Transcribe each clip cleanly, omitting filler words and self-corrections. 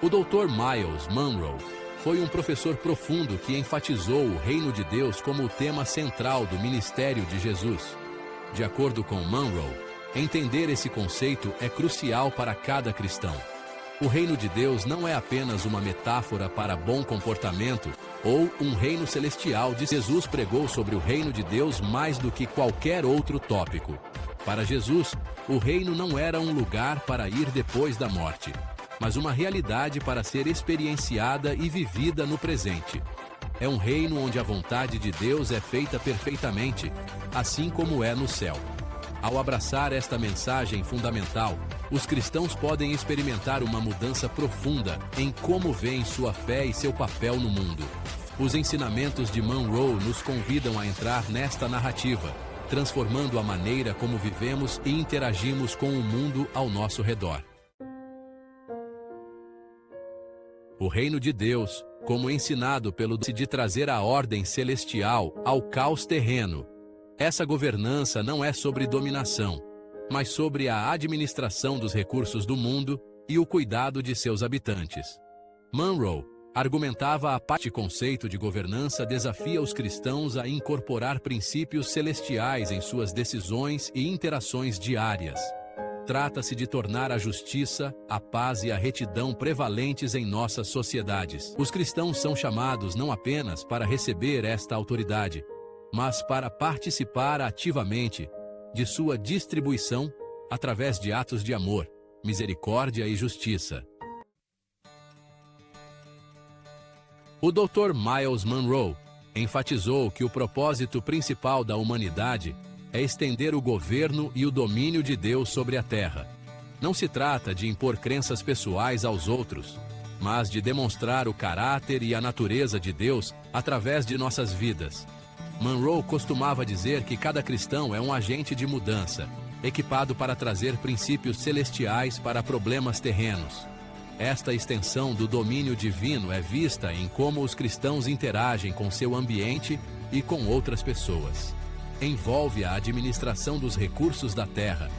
O Dr. Myles Munroe foi um professor profundo que enfatizou o reino de Deus como o tema central do ministério de Jesus. De acordo com Munroe, entender esse conceito é crucial para cada cristão. O reino de Deus não é apenas uma metáfora para bom comportamento ou um reino celestial. Jesus pregou sobre o reino de Deus mais do que qualquer outro tópico. Para Jesus, o reino não era um lugar para ir depois da morte, mas uma realidade para ser experienciada e vivida no presente. É um reino onde a vontade de Deus é feita perfeitamente, assim como é no céu. Ao abraçar esta mensagem fundamental, os cristãos podem experimentar uma mudança profunda em como veem sua fé e seu papel no mundo. Os ensinamentos de Munroe nos convidam a entrar nesta narrativa, transformando a maneira como vivemos e interagimos com o mundo ao nosso redor. O reino de Deus, como ensinado pelo de trazer a ordem celestial ao caos terreno. Essa governança não é sobre dominação, mas sobre a administração dos recursos do mundo e o cuidado de seus habitantes. Munroe argumentava a parte conceito de governança desafia os cristãos a incorporar princípios celestiais em suas decisões e interações diárias. Trata-se de tornar a justiça, a paz e a retidão prevalentes em nossas sociedades. Os cristãos são chamados não apenas para receber esta autoridade, mas para participar ativamente de sua distribuição através de atos de amor, misericórdia e justiça. O Dr. Myles Munroe enfatizou que o propósito principal da humanidade é estender o governo e o domínio de Deus sobre a terra. Não se trata de impor crenças pessoais aos outros, mas de demonstrar o caráter e a natureza de Deus através de nossas vidas. Munroe costumava dizer que cada cristão é um agente de mudança, equipado para trazer princípios celestiais para problemas terrenos. Esta extensão do domínio divino é vista em como os cristãos interagem com seu ambiente e com outras pessoas. Envolve a administração dos recursos da terra,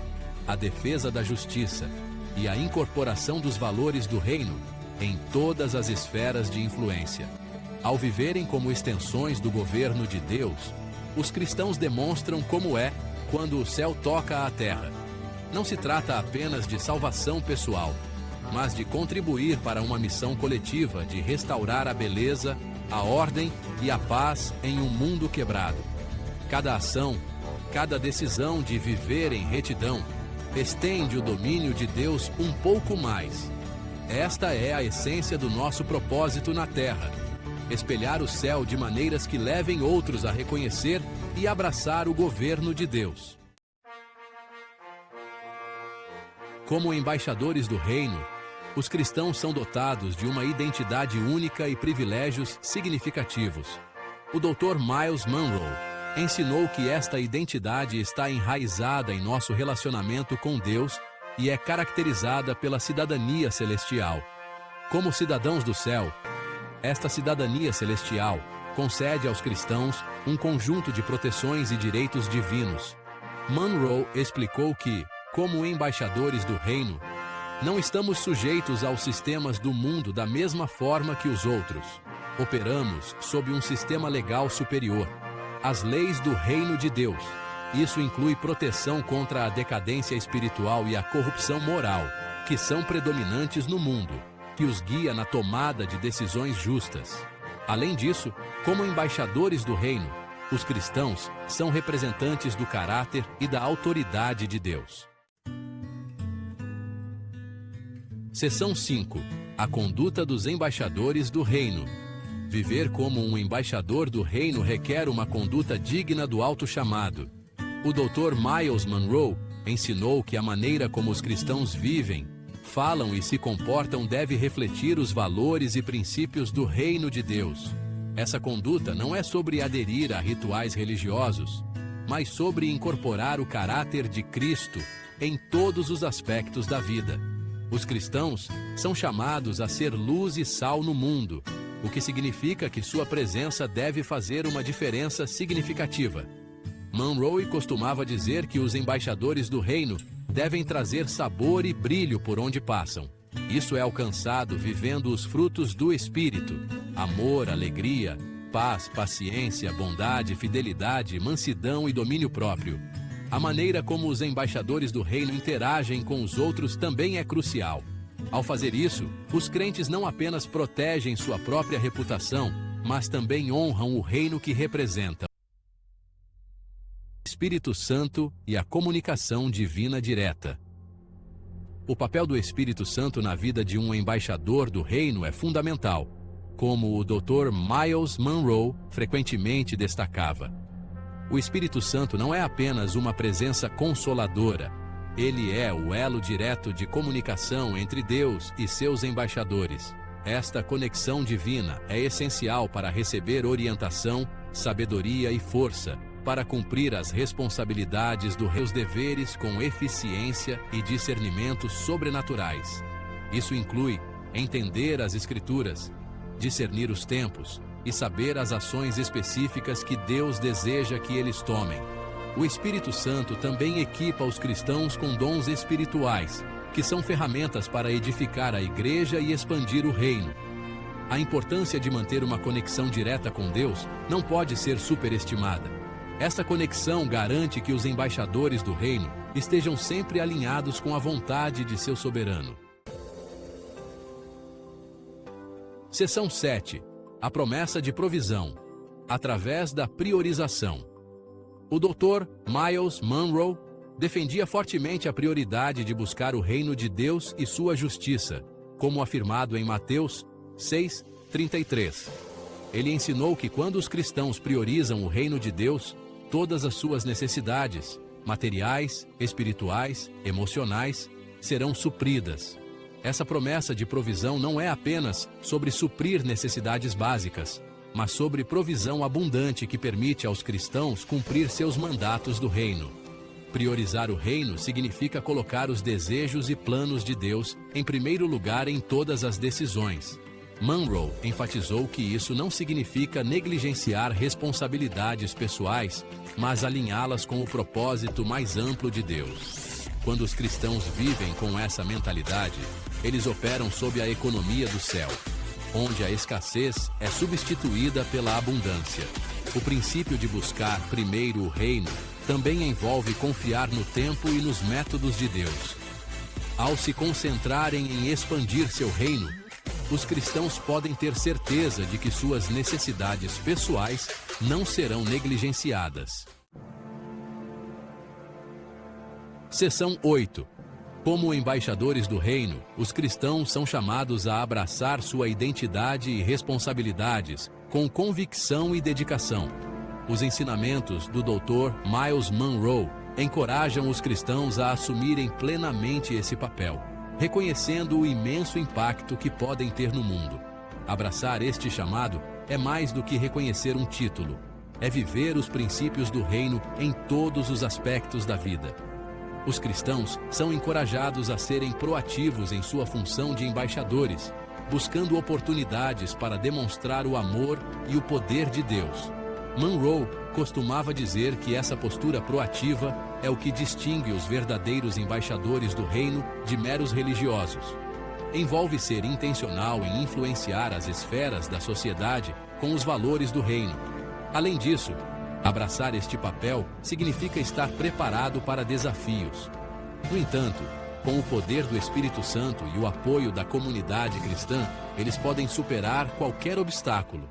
a defesa da justiça e a incorporação dos valores do reino em todas as esferas de influência. Ao viverem como extensões do governo de Deus, os cristãos demonstram como é quando o céu toca a terra. Não se trata apenas de salvação pessoal, mas de contribuir para uma missão coletiva de restaurar a beleza, a ordem e a paz em um mundo quebrado. Cada ação, cada decisão de viver em retidão, estende o domínio de Deus um pouco mais. Esta é a essência do nosso propósito na terra. Espelhar o céu de maneiras que levem outros a reconhecer e abraçar o governo de Deus. Como embaixadores do reino, os cristãos são dotados de uma identidade única e privilégios significativos. O Dr. Myles Munroe ensinou que esta identidade está enraizada em nosso relacionamento com Deus e é caracterizada pela cidadania celestial. Como cidadãos do céu, esta cidadania celestial concede aos cristãos um conjunto de proteções e direitos divinos. Munroe explicou que, como embaixadores do reino, não estamos sujeitos aos sistemas do mundo da mesma forma que os outros. Operamos sob um sistema legal superior, as leis do reino de Deus. Isso inclui proteção contra a decadência espiritual e a corrupção moral, que são predominantes no mundo, que os guia na tomada de decisões justas. Além disso, como embaixadores do reino, os cristãos são representantes do caráter e da autoridade de Deus. Seção 5. A conduta dos embaixadores do reino. Viver como um embaixador do reino requer uma conduta digna do alto chamado. O Dr. Myles Munroe ensinou que a maneira como os cristãos vivem, falam e se comportam deve refletir os valores e princípios do reino de Deus. Essa conduta não é sobre aderir a rituais religiosos, mas sobre incorporar o caráter de Cristo em todos os aspectos da vida. Os cristãos são chamados a ser luz e sal no mundo, o que significa que sua presença deve fazer uma diferença significativa. Munroe costumava dizer que os embaixadores do reino devem trazer sabor e brilho por onde passam. Isso é alcançado vivendo os frutos do Espírito: amor, alegria, paz, paciência, bondade, fidelidade, mansidão e domínio próprio. A maneira como os embaixadores do reino interagem com os outros também é crucial. Ao fazer isso, os crentes não apenas protegem sua própria reputação, mas também honram o reino que representam. Espírito Santo e a comunicação divina direta. O papel do Espírito Santo na vida de um embaixador do reino é fundamental, como o Dr. Myles Munroe frequentemente destacava. O Espírito Santo não é apenas uma presença consoladora, ele é o elo direto de comunicação entre Deus e seus embaixadores. Esta conexão divina é essencial para receber orientação, sabedoria e força, para cumprir as responsabilidades dos seus deveres com eficiência e discernimento sobrenaturais. Isso inclui entender as Escrituras, discernir os tempos e saber as ações específicas que Deus deseja que eles tomem. O Espírito Santo também equipa os cristãos com dons espirituais, que são ferramentas para edificar a igreja e expandir o reino. A importância de manter uma conexão direta com Deus não pode ser superestimada. Essa conexão garante que os embaixadores do reino estejam sempre alinhados com a vontade de seu soberano. Seção 7. A promessa de provisão, através da priorização. O Dr. Myles Munroe defendia fortemente a prioridade de buscar o reino de Deus e sua justiça, como afirmado em Mateus 6:33. Ele ensinou que quando os cristãos priorizam o reino de Deus, todas as suas necessidades, materiais, espirituais, emocionais, serão supridas. Essa promessa de provisão não é apenas sobre suprir necessidades básicas, mas sobre provisão abundante que permite aos cristãos cumprir seus mandatos do reino. Priorizar o reino significa colocar os desejos e planos de Deus em primeiro lugar em todas as decisões. Munroe enfatizou que isso não significa negligenciar responsabilidades pessoais, mas alinhá-las com o propósito mais amplo de Deus. Quando os cristãos vivem com essa mentalidade, eles operam sob a economia do céu, onde a escassez é substituída pela abundância. O princípio de buscar primeiro o reino também envolve confiar no tempo e nos métodos de Deus. Ao se concentrarem em expandir seu reino, os cristãos podem ter certeza de que suas necessidades pessoais não serão negligenciadas. Seção 8. Como embaixadores do reino, os cristãos são chamados a abraçar sua identidade e responsabilidades com convicção e dedicação. Os ensinamentos do Dr. Myles Munroe encorajam os cristãos a assumirem plenamente esse papel, reconhecendo o imenso impacto que podem ter no mundo. Abraçar este chamado é mais do que reconhecer um título, é viver os princípios do reino em todos os aspectos da vida. Os cristãos são encorajados a serem proativos em sua função de embaixadores, buscando oportunidades para demonstrar o amor e o poder de Deus. Munroe costumava dizer que essa postura proativa é o que distingue os verdadeiros embaixadores do reino de meros religiosos. Envolve ser intencional em influenciar as esferas da sociedade com os valores do reino. Além disso, abraçar este papel significa estar preparado para desafios. No entanto, com o poder do Espírito Santo e o apoio da comunidade cristã, eles podem superar qualquer obstáculo,